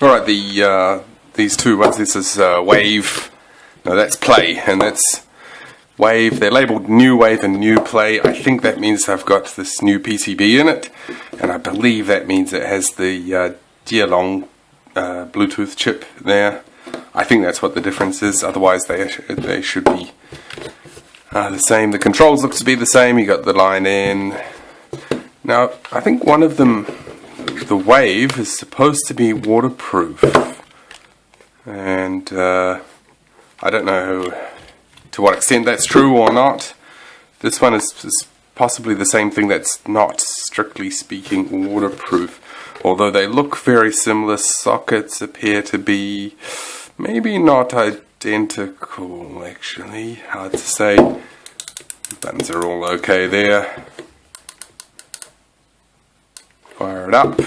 Alright, these two ones, this is wave, no that's play, and that's wave. They're labelled new wave and new play. I think that means they've got this new PCB in it, and I believe that means it has the Geelong Bluetooth chip there. I think that's what the difference is, otherwise they should be the same. The controls look to be the same. You got the line in. Now, I think one of them, the wave, is supposed to be waterproof, and I don't know to what extent that's true or not. This one is possibly the same thing that's not, strictly speaking, waterproof. Although they look very similar, sockets appear to be maybe not identical, actually. Hard to say. Buttons are all okay there. Fire it up. You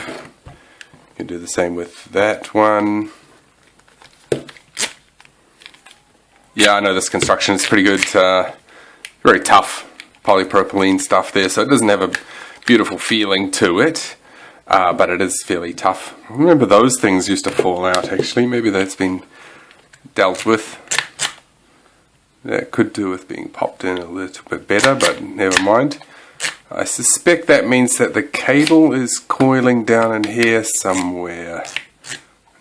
can do the same with that one. Yeah, I know this construction is pretty good. Very tough polypropylene stuff there, so it doesn't have a beautiful feeling to it, but it is fairly tough. I remember those things used to fall out, actually. Maybe that's been dealt with. That could do with being popped in a little bit better, but never mind. I suspect that means that the cable is coiling down in here somewhere.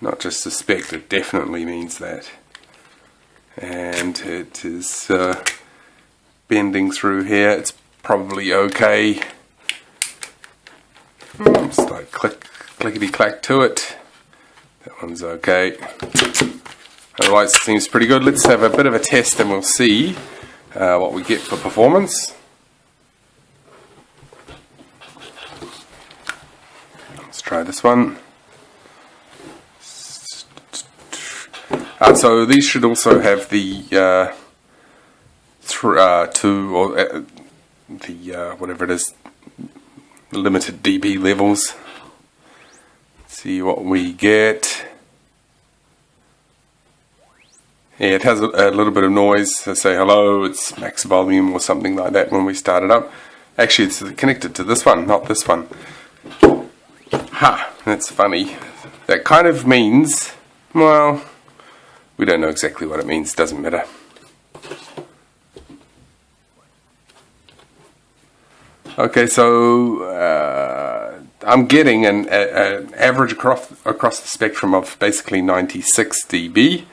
Not just suspect, it definitely means that. And it is bending through here. It's probably okay. Just like clickety clack to it. That one's okay. Otherwise, it seems pretty good. Let's have a bit of a test and we'll see what we get for performance. Let's try this one. So these should also have the whatever it is, limited dB levels. Let's see what we get. Yeah, it has a little bit of noise. So say hello, it's max volume or something like that when we start it up. Actually, it's connected to this one, not this one. Ha, that's funny. That kind of means, well, we don't know exactly what it means, doesn't matter. Okay, so I'm getting an average across the spectrum of basically 96 dB.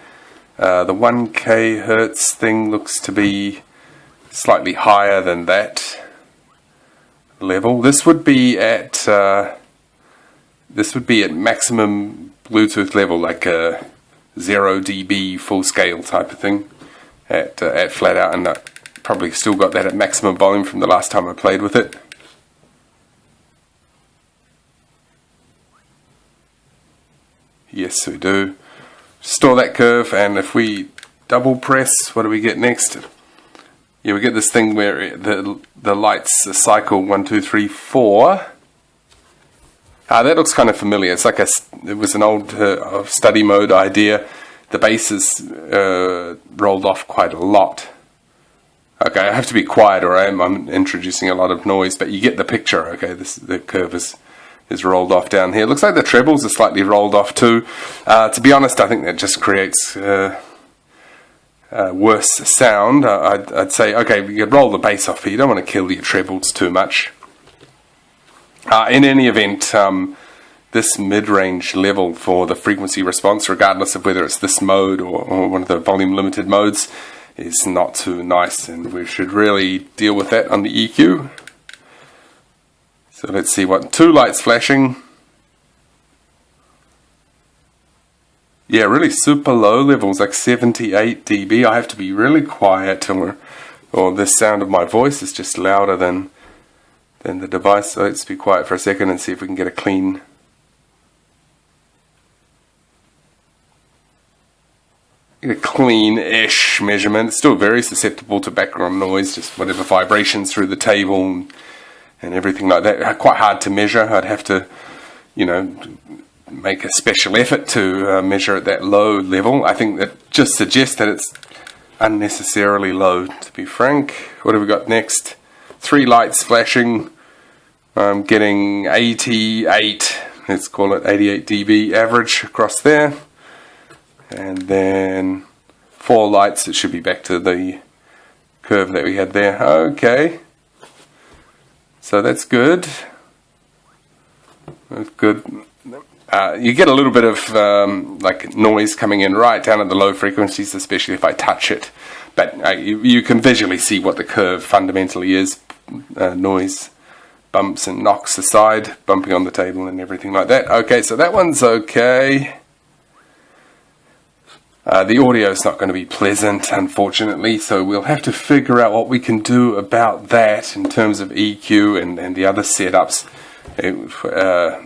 The 1K hertz thing looks to be slightly higher than that level. This would be at maximum Bluetooth level, like a 0 dB full scale type of thing at flat out, and I probably still got that at maximum volume from the last time I played with it. Yes, we do. Store that curve, and if we double press, what do we get next? Yeah, we get this thing where the lights cycle 1, 2, 3, 4. That looks kind of familiar. It's like it was an old study mode idea. The bass is rolled off quite a lot. Okay, I have to be quiet or I'm introducing a lot of noise, but you get the picture. Okay, the curve is rolled off down here. It looks like the trebles are slightly rolled off too. To be honest, I think that just creates worse sound. I'd say, okay, you could roll the bass off, but you don't want to kill your trebles too much. In any event, this mid-range level for the frequency response, regardless of whether it's this mode or one of the volume limited modes, is not too nice, and we should really deal with that on the EQ. So let's see what, 2 lights flashing. Yeah, really super low levels, like 78 dB. I have to be really quiet or the sound of my voice is just louder than the device. So let's be quiet for a second and see if we can get a clean clean-ish measurement. It's still very susceptible to background noise, just whatever vibrations through the table and everything like that. Quite hard to measure. I'd have to, make a special effort to measure at that low level. I think that just suggests that it's unnecessarily low, to be frank. What have we got next? 3 lights flashing. I'm getting 88. let's call it 88 dB average across there, and then 4 lights. It should be back to the curve that we had there. Okay, so that's good. That's good. You get a little bit of like noise coming in right down at the low frequencies, especially if I touch it, but you can visually see what the curve fundamentally is. Noise, bumps and knocks aside, bumping on the table and everything like that. Okay, so that one's okay. The audio is not going to be pleasant, unfortunately, so we'll have to figure out what we can do about that in terms of EQ and the other setups.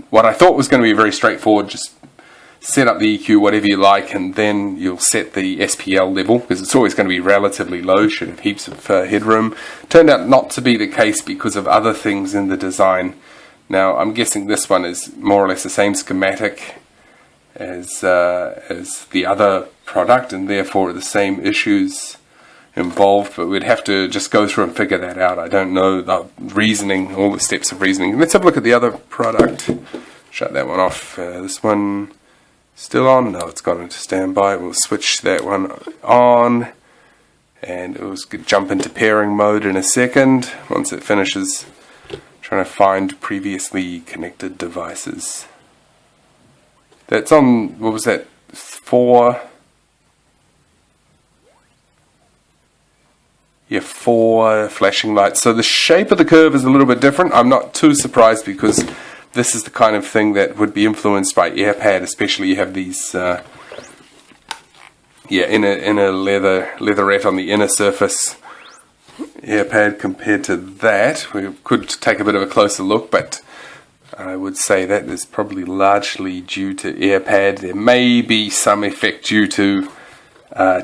What I thought was going to be very straightforward, just set up the EQ whatever you like, and then you'll set the SPL level, because it's always going to be relatively low, should have heaps of headroom. Turned out not to be the case because of other things in the design. Now I'm guessing this one is more or less the same schematic as the other product, and therefore the same issues involved, but we'd have to just go through and figure that out. I don't know the reasoning, all the steps of reasoning. Let's have a look at the other product. Shut that one off. This one still on? No, it's gone into standby. We'll switch that one on, and we'll jump into pairing mode in a second once it finishes trying to find previously connected devices. That's on, what was that, 4 flashing lights. So the shape of the curve is a little bit different. I'm not too surprised, because this is the kind of thing that would be influenced by AirPad, especially you have these inner leatherette on the inner surface AirPad compared to that. We could take a bit of a closer look, but I would say that is probably largely due to AirPad. There may be some effect due to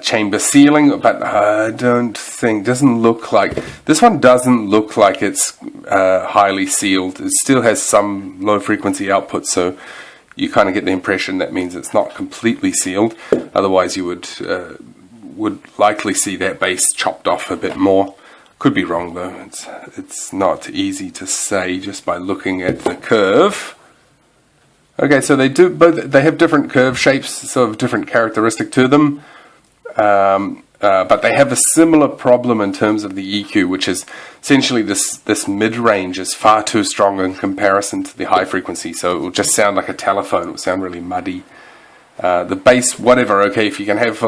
chamber sealing, but I don't think, doesn't look like, this one doesn't look like it's highly sealed. It still has some low frequency output, so you kind of get the impression that means it's not completely sealed. Otherwise you would likely see that bass chopped off a bit more. Could be wrong though. It's not easy to say just by looking at the curve. Okay, so they have different curve shapes, sort of different characteristic to them. But they have a similar problem in terms of the EQ, which is essentially this mid-range is far too strong in comparison to the high frequency, so it will just sound like a telephone. It will sound really muddy. The bass, whatever, okay, if you can have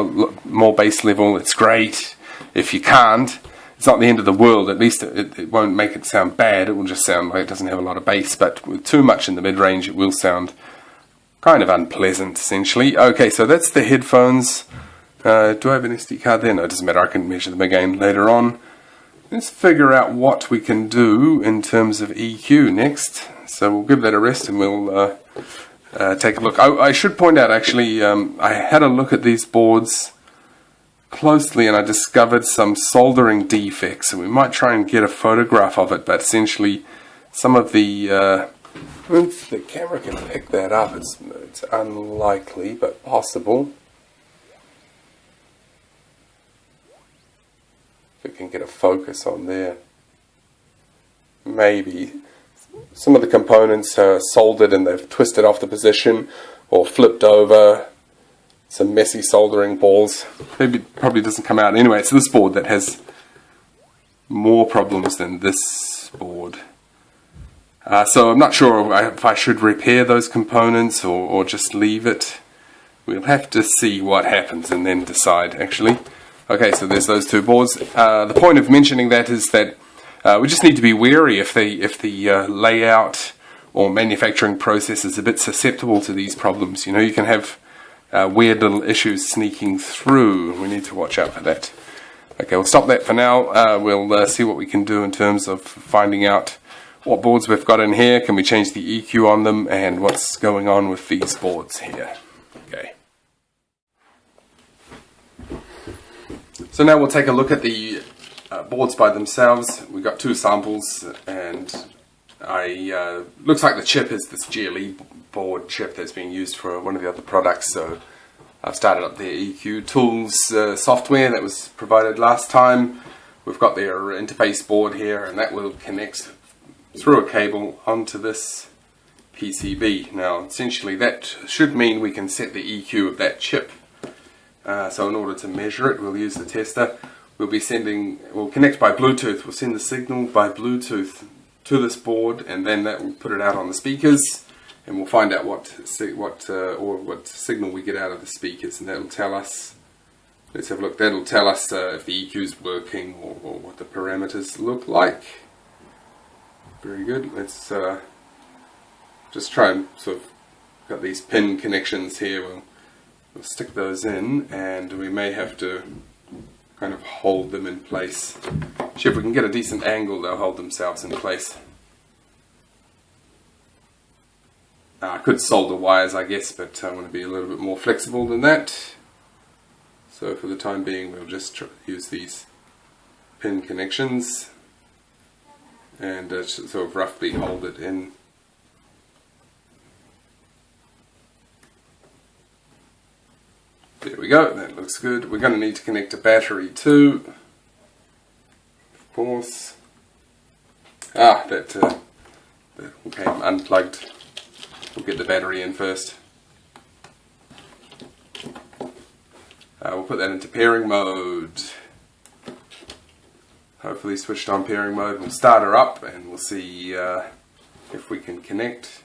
more bass level, it's great. If you can't, it's not the end of the world. At least it won't make it sound bad. It will just sound like it doesn't have a lot of bass, but with too much in the mid-range, it will sound kind of unpleasant, essentially. Okay, so that's the headphones. Do I have an SD card there? No, it doesn't matter. I can measure them again later on. Let's figure out what we can do in terms of EQ next. So we'll give that a rest and we'll take a look. I should point out, actually, I had a look at these boards closely and I discovered some soldering defects. So we might try and get a photograph of it, but essentially some of the... if the camera can pick that up, it's unlikely, but possible. We can get a focus on there. Maybe some of the components are soldered and they've twisted off the position or flipped over. Some messy soldering balls. Maybe it probably doesn't come out. Anyway, it's this board that has more problems than this board. So I'm not sure if I should repair those components or just leave it. We'll have to see what happens and then decide, actually. Okay, so there's those two boards. The point of mentioning that is that we just need to be wary if the layout or manufacturing process is a bit susceptible to these problems. You know, you can have weird little issues sneaking through. We need to watch out for that. Okay, we'll stop that for now. We'll see what we can do in terms of finding out what boards we've got in here. Can we change the EQ on them, and what's going on with these boards here. Okay. So now we'll take a look at the boards by themselves. We've got two samples, and looks like the chip is this GLE board chip that's being used for one of the other products. So I've started up their EQ Tools software that was provided last time. We've got their interface board here, and that will connect through a cable onto this PCB. Now essentially that should mean we can set the EQ of that chip. So in order to measure it, we'll use the tester. We'll connect by Bluetooth. We'll send the signal by Bluetooth to this board, and then that will put it out on the speakers, and we'll find out what signal we get out of the speakers, and that'll tell us. Let's have a look. That'll tell us if the EQ is working or what the parameters look like. Very good. Let's just try and sort of got these pin connections here. We'll stick those in, and we may have to kind of hold them in place. Actually, if we can get a decent angle, they'll hold themselves in place. I could solder wires, I guess, but I want to be a little bit more flexible than that. So for the time being, we'll just use these pin connections and sort of roughly hold it in. There we go, that looks good. We're going to need to connect a battery too, of course. That came unplugged. We'll get the battery in first. We'll put that into pairing mode. Hopefully switched on pairing mode. We'll start her up and we'll see if we can connect.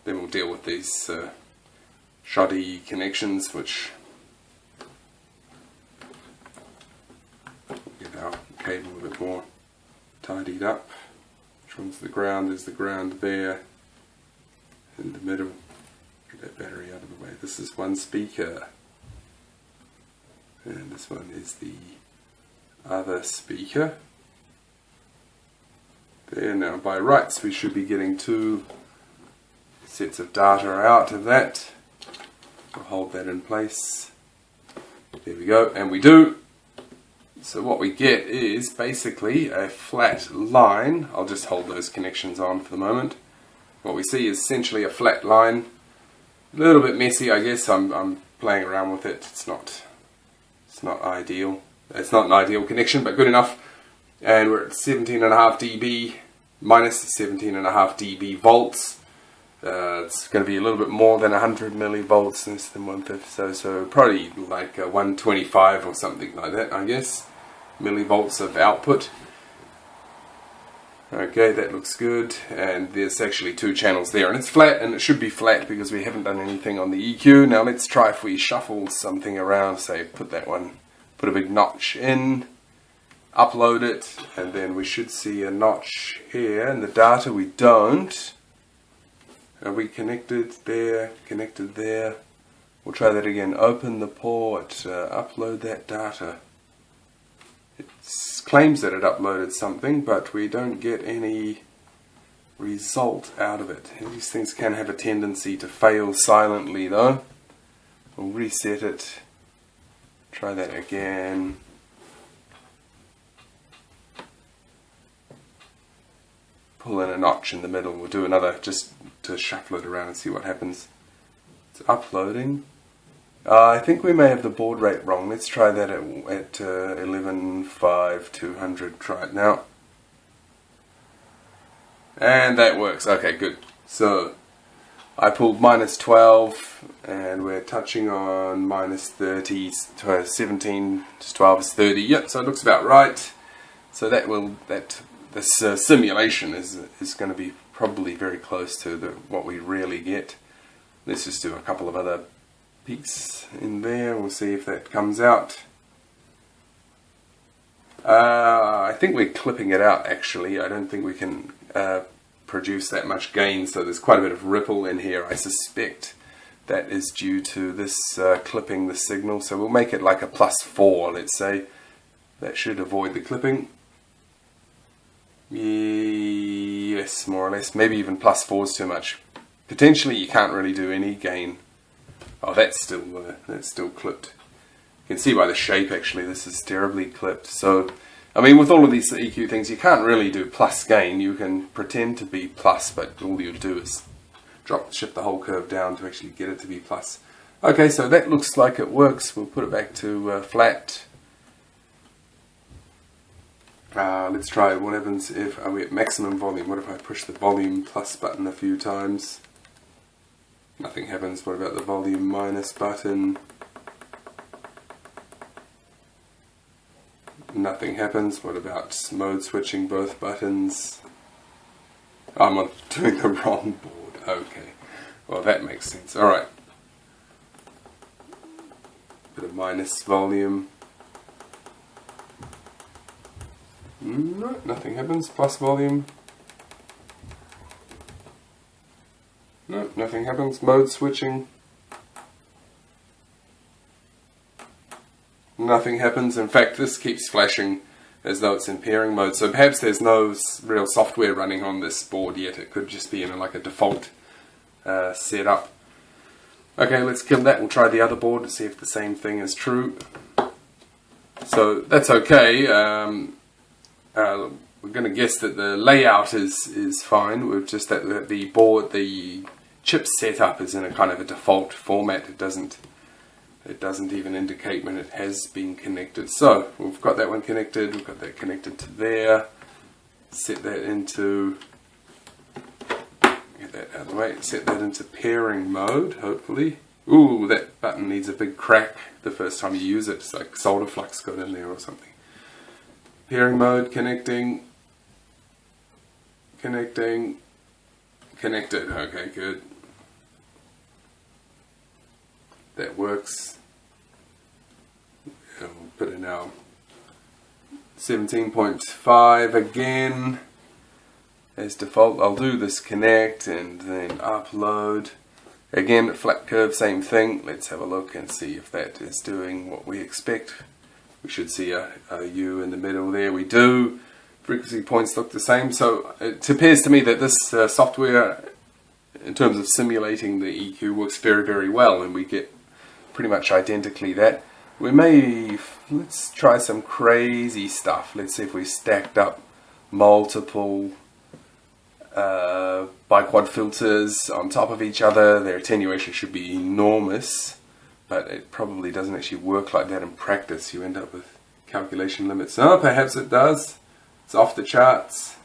Then we'll deal with these shoddy connections, which get our cable a bit more tidied up. Which one's the ground? There's the ground there in the middle. Get that battery out of the way. This is one speaker, and this one is the other speaker. There, now by rights we should be getting 2 sets of data out of that. We'll hold that in place. There we go, and we do. So what we get is basically a flat line. I'll just hold those connections on for the moment. What we see is essentially a flat line. A little bit messy, I guess. I'm playing around with it. It's not ideal. It's not an ideal connection, but good enough. And we're at 17.5 dB, minus 17.5 dB volts. It's going to be a little bit more than 100 millivolts, less than 150, so probably like 125 or something like that, I guess, millivolts of output. Okay, that looks good, and there's actually 2 channels there, and it's flat, and it should be flat because we haven't done anything on the EQ. Now let's try if we shuffle something around, say put a big notch in, upload it, and then we should see a notch here, and the data we don't. Are we connected there? Connected there? We'll try that again. Open the port, upload that data. It claims that it uploaded something, but we don't get any result out of it. These things can have a tendency to fail silently though. We'll reset it. Try that again. Pull in a notch in the middle. We'll do another just to shuffle it around and see what happens. It's uploading. I think we may have the baud rate wrong. Let's try that at 11.5/200. Try it now. And that works. Okay, good. So I pulled minus 12 and we're touching on minus 30. 17 to 12 is 30. Yep, so it looks about right. So this simulation is going to be probably very close to what we really get. Let's just do a couple of other peaks in there. We'll see if that comes out. I think we're clipping it out actually. I don't think we can produce that much gain, so there's quite a bit of ripple in here. I suspect that is due to this clipping the signal, so we'll make it like a +4, let's say. That should avoid the clipping. Yes, more or less. Maybe even +4 is too much. Potentially you can't really do any gain. Oh, that's still clipped. You can see by the shape actually this is terribly clipped. So, I mean, with all of these EQ things you can't really do plus gain. You can pretend to be plus, but all you do is shift the whole curve down to actually get it to be plus. Okay, so that looks like it works. We'll put it back to flat. Let's try what happens if are we at maximum volume. What if I push the volume plus button a few times? Nothing happens. What about the volume minus button? Nothing happens. What about mode switching both buttons? I'm doing the wrong board. Okay. Well, that makes sense. Alright. Bit of minus volume. No, nothing happens. Plus volume. No, nothing happens. Mode switching. Nothing happens. In fact, this keeps flashing as though it's in pairing mode. So perhaps there's no real software running on this board yet. It could just be in like a default setup. Okay, let's kill that. We'll try the other board to see if the same thing is true. So that's okay. We're going to guess that the layout is fine. We've just that the board, the chip setup is in a kind of a default format. It doesn't even indicate when it has been connected. So we've got that one connected. We've got that connected to there. Set that into. Get that out of the way. Set that into pairing mode. Hopefully. Ooh, that button needs a big crack the first time you use it. It's like solder flux got in there or something. Pairing mode, connecting, connected. Okay, good. That works. We'll put in our 17.5 again as default. I'll do this connect and then upload. Again, flat curve, same thing. Let's have a look and see if that is doing what we expect. We should see a U in the middle there. We do. Frequency points look the same. So it appears to me that this software, in terms of simulating the EQ, works very, very well, and we get pretty much identically that. Let's try some crazy stuff. Let's see if we stacked up multiple biquad filters on top of each other. Their attenuation should be enormous. But it probably doesn't actually work like that in practice. You end up with calculation limits. Oh, perhaps it does. It's off the charts.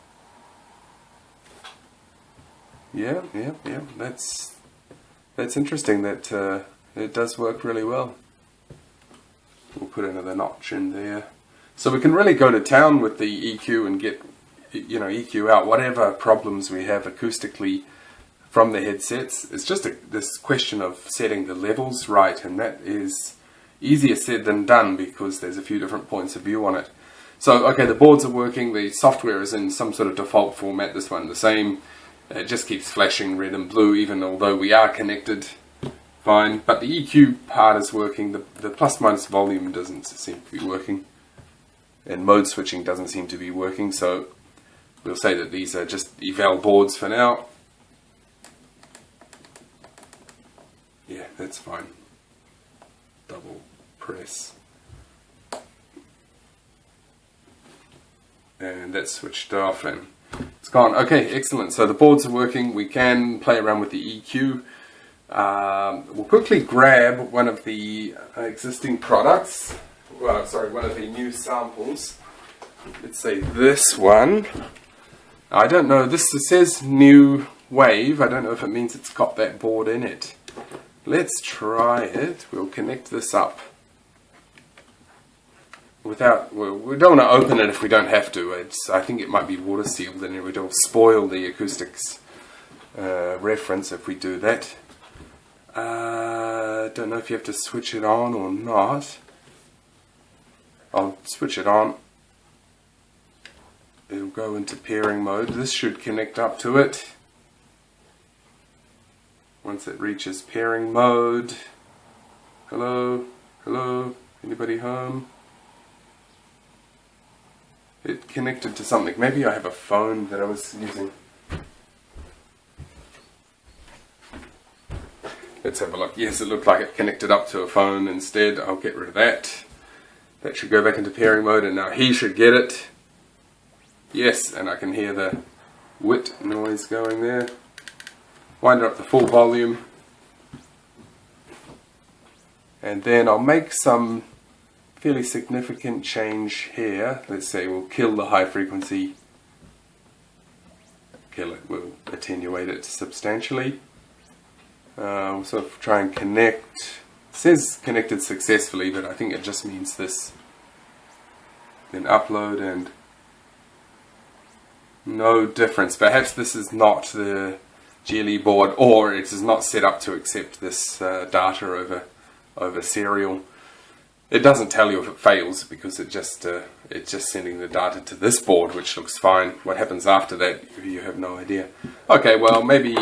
Yeah. That's interesting that it does work really well. We'll put another notch in there. So we can really go to town with the EQ and get, EQ out whatever problems we have acoustically from the headsets. It's just this question of setting the levels right, and that is easier said than done because there's a few different points of view on it. So, okay, the boards are working, the software is in some sort of default format, this one the same. It just keeps flashing red and blue even although we are connected fine. But the EQ part is working, the plus minus volume doesn't seem to be working, and mode switching doesn't seem to be working, so we'll say that these are just eval boards for now. Yeah, that's fine. Double press. And that's switched off and it's gone. Okay, excellent. So the boards are working. We can play around with the EQ. We'll quickly grab one of the existing products. Well, sorry, one of the new samples. Let's say this one. I don't know. This says new wave. I don't know if it means it's got that board in it. Let's try it. We'll connect this up. We don't want to open it if we don't have to. I think it might be water sealed and it will spoil the acoustics reference if we do that. Don't know if you have to switch it on or not. I'll switch it on. It'll go into pairing mode. This should connect up to it. Once it reaches pairing mode. Hello? Hello? Anybody home? It connected to something. Maybe I have a phone that I was using. Let's have a look. Yes, it looked like it connected up to a phone instead. I'll get rid of that. That should go back into pairing mode and now he should get it. Yes, and I can hear the whit noise going there. Wind up the full volume. And then I'll make some fairly significant change here. Let's say we'll kill the high frequency, kill it, we'll attenuate it substantially. We'll sort of try and connect. It says connected successfully, but I think it just means this. Then upload, and no difference. Perhaps this is not the GLE board, or it is not set up to accept this data over serial. It doesn't tell you if it fails because it's just sending the data to this board, which looks fine. What happens after that, you have no idea. Okay, well maybe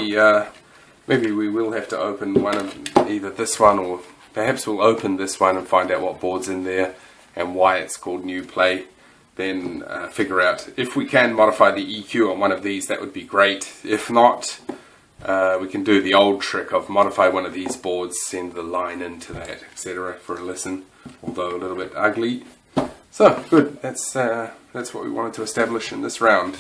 we will have to open one of either this one, or perhaps we'll open this one and find out what board's in there and why it's called new play. Then figure out if we can modify the EQ on one of these. That would be great. If not, we can do the old trick of modify one of these boards, send the line into that, etc. for a listen, although a little bit ugly. So good, that's what we wanted to establish in this round.